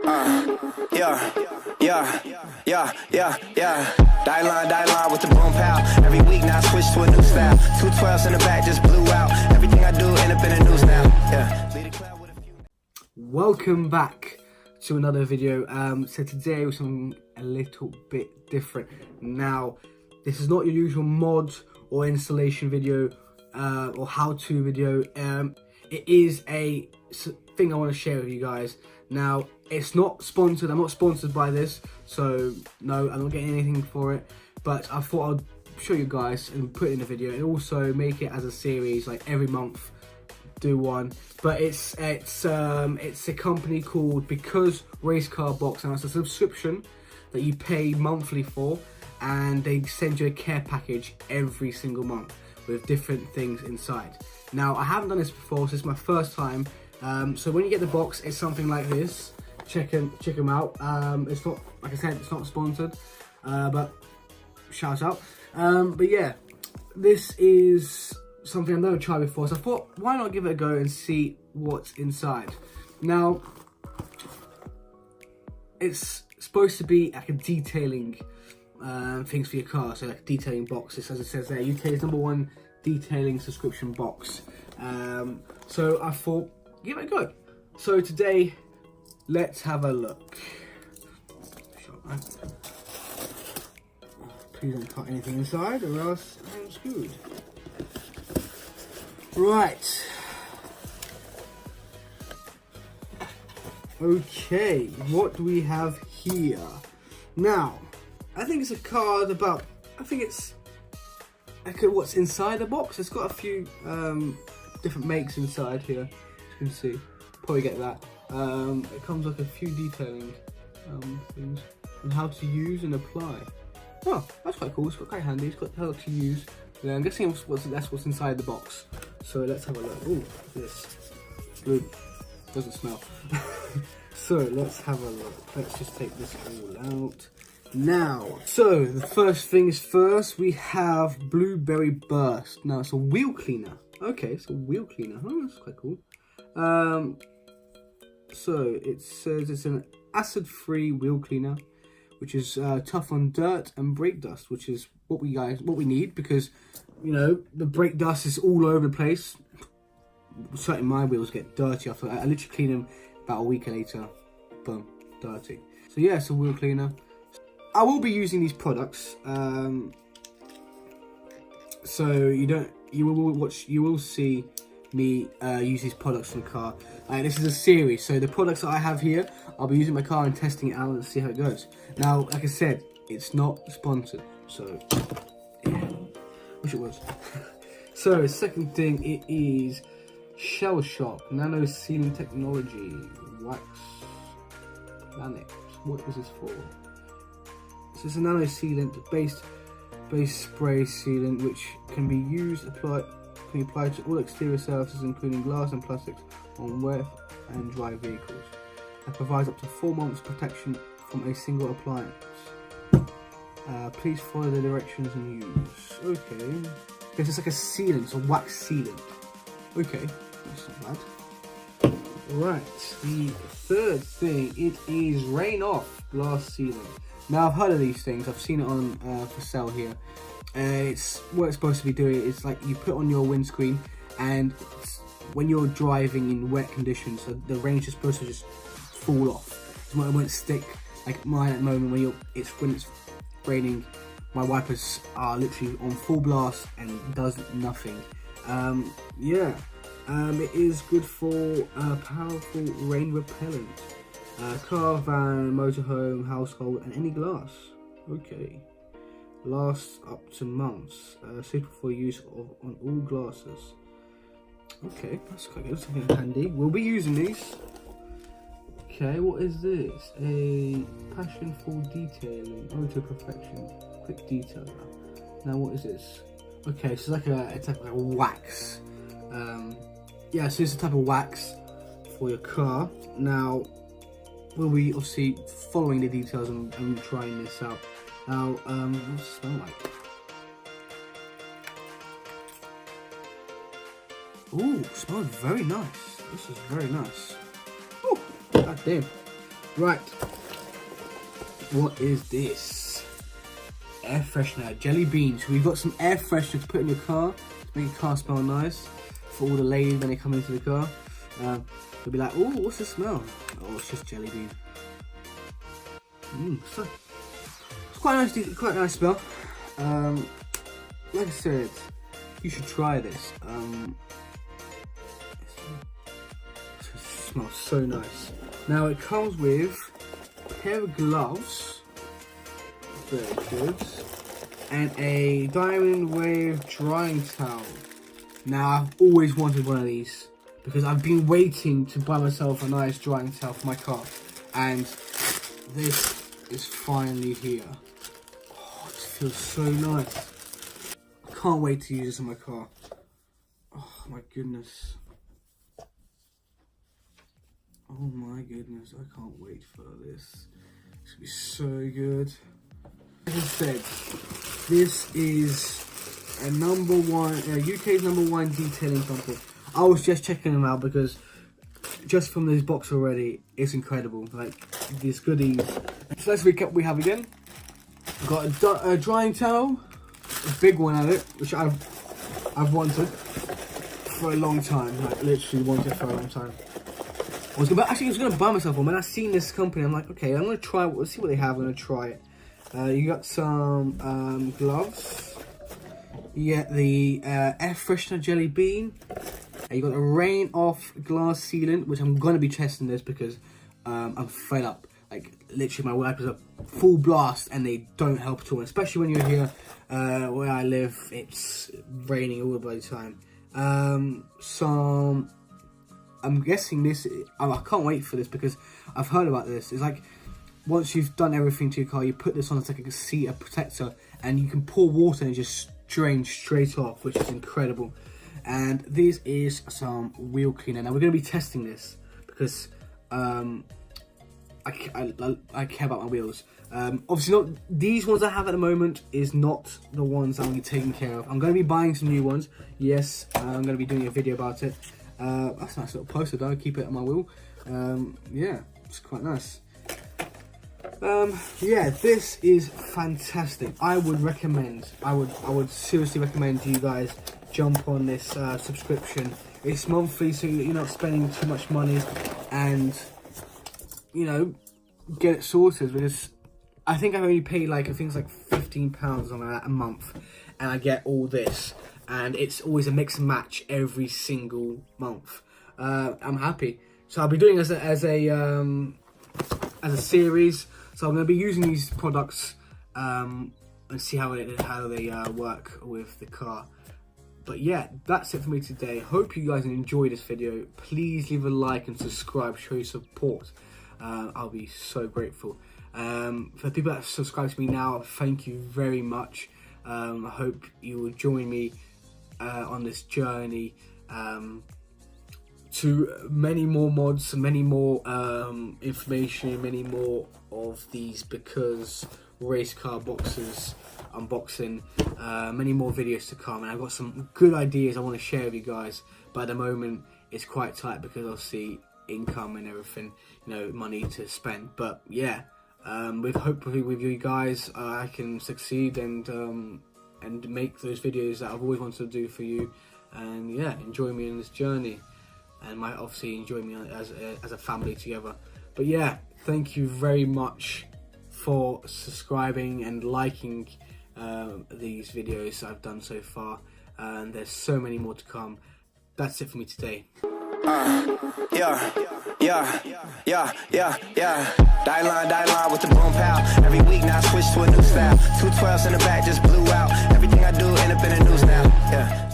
Yeah. Die line with the boom pow. Every week now I switch to a new style. 212s in the back just blew out. Everything I do end up in the news now. Yeah. Welcome back to another video. So today was something a little bit different. Now, this is not your usual mod or installation video or how-to video. It is a thing I want to share with you guys. Now, it's not sponsored. I'm not sponsored by this, so no, I'm not getting anything for it. But I thought I'd show you guys and put it in a video, and also make it as a series, like every month, do one. But it's a company called Because Race Car Box, and it's a subscription that you pay monthly for, and they send you a care package every single month with different things inside. Now, I haven't done this before, so this is my first time. So when you get the box, it's something like this. Check them out. It's not, like I said, it's not sponsored, but shout out. But yeah, this is something I've never tried before, so I thought, why not give it a go and see what's inside. Now, it's supposed to be like a detailing things for your car, so like detailing boxes, as it says there, UK's #1 detailing subscription box. So I thought, give it a go. So today, let's have a look. Please don't cut anything inside, or else I'm screwed. Right. Okay, what do we have here? Now, I think it's a card about, I think it's, what's inside the box. It's got a few different makes inside here, as you can see. Probably get that. It comes like a few detailing things and how to use and apply. Oh, that's quite cool. It's quite handy. It's got how to use. Yeah, I'm guessing that's what's inside the box. So let's have a look. Ooh, this good. Doesn't smell. So let's have a look. Let's just take this all out. Now, so the first things first, we have Blueberry Burst. Now it's a wheel cleaner. Okay, it's a wheel cleaner. Oh, that's quite cool. So it says it's an acid-free wheel cleaner, which is tough on dirt and brake dust, which is what we need, because you know the brake dust is all over the place. Certainly my wheels get dirty after I literally clean them about a week later. Boom, dirty. So yeah, it's a wheel cleaner. I will be using these products, so you will see me use these products in the car. This is a series, so the products that I have here, I'll be using my car and testing it out and see how it goes. Now, like I said, it's not sponsored, so yeah, wish it was. So, second thing, it is Shell Shock Nano Sealing Technology Wax Planet. What is this for? So it's a nano sealant based spray sealant which can be applied to all exterior surfaces, including glass and plastics, on wet and dry vehicles. It provides up to 4 months protection from a single appliance. Please follow the directions and use. Okay. This is like a sealant, it's a wax sealant. Okay, that's not bad. Right, the third thing, it is Rain Off Glass Sealant. Now, I've heard of these things, I've seen it on for sale here. It's what it's supposed to be doing. It's like you put on your windscreen, and when you're driving in wet conditions, so the rain's just supposed to just fall off. It won't stick like mine at the moment when it's raining. My wipers are literally on full blast and does nothing. Yeah, it is good for powerful rain repellent. Car, van, motorhome, household, and any glass. Okay. Lasts up to months. Suitable for use on all glasses. Okay, that's quite good. Something handy. We'll be using these. Okay, what is this? A passion for detailing. Auto perfection. Quick detailer. Now, what is this? Okay, so it's like a wax. Yeah, so it's a type of wax for your car. Now, we'll be obviously following the details and trying this out. Now, what does it smell like? Ooh, smells very nice. This is very nice. Oh, god damn. Right. What is this? Air freshener, jelly beans. We've got some air freshener to put in your car to make your car smell nice. For all the ladies when they come into the car, they'll be like, "Oh, what's the smell?" Oh, it's just jelly bean. So it's quite a nice smell. Like I said, you should try this. It smells so nice. Now it comes with a pair of gloves, very good, and a diamond wave drying towel. Now I've always wanted one of these because I've been waiting to buy myself a nice drying towel for my car, and this is finally here. Oh, it feels so nice. I can't wait to use this in my car. Oh my goodness. Oh my goodness, I can't wait for this. It's gonna be so good. Like I said, this is a UK's #1 detailing company. I was just checking them out because just from this box already, it's incredible. Like these goodies. So let's recap what we have again. We've got a drying towel, a big one at it, which I've wanted for a long time. Like literally wanted for a long time. I was gonna buy myself one. When I seen this company, I'm like, okay, I'm gonna try. Let's see what they have. I'm gonna try it. You got some gloves. You get the air freshener jelly bean. You got a rain off glass sealant, which I'm gonna be testing this because I'm fed up. Like literally, my wipers are full blast and they don't help at all. Especially when you're here where I live, it's raining all the bloody time. I'm guessing this. I can't wait for this because I've heard about this. It's like once you've done everything to your car, you put this on. It's like a protector, and you can pour water and it just drains straight off, which is incredible. And this is some wheel cleaner. Now we're going to be testing this because I care about my wheels. Obviously, not these ones I have at the moment is not the ones I'm going to be taking care of. I'm going to be buying some new ones. Yes, I'm going to be doing a video about it. That's a nice little poster though. Keep it on my wheel. Yeah, it's quite nice. Yeah, this is fantastic. I would recommend. I would seriously recommend you guys jump on this subscription. It's monthly, so you're not spending too much money, and you know, get it sorted. Because I think I've only paid like it's like £15 on a month, and I get all this. And it's always a mix and match every single month. I'm happy. So I'll be doing as a series. So I'm going to be using these products and see how they work with the car. But yeah, that's it for me today. Hope you guys enjoyed this video. Please leave a like and subscribe. Show your support. I'll be so grateful. For the people that have subscribed to me now, thank you very much. I hope you will join me on this journey to many more mods, many more information, many more of these because race car boxes unboxing, many more videos to come, and I've got some good ideas I want to share with you guys, but at the moment it's quite tight because obviously income and everything, you know, money to spend. But yeah, hopefully with you guys I can succeed and make those videos that I've always wanted to do for you, and yeah, enjoy me in this journey, and might obviously enjoy me as a family together. But yeah, thank you very much for subscribing and liking these videos I've done so far, and there's so many more to come. That's it for me today. Yeah. Die line with the boom pow. Every week now I switch to a new style. 212s in the back just blew out. Everything I do end up in the news now. Yeah.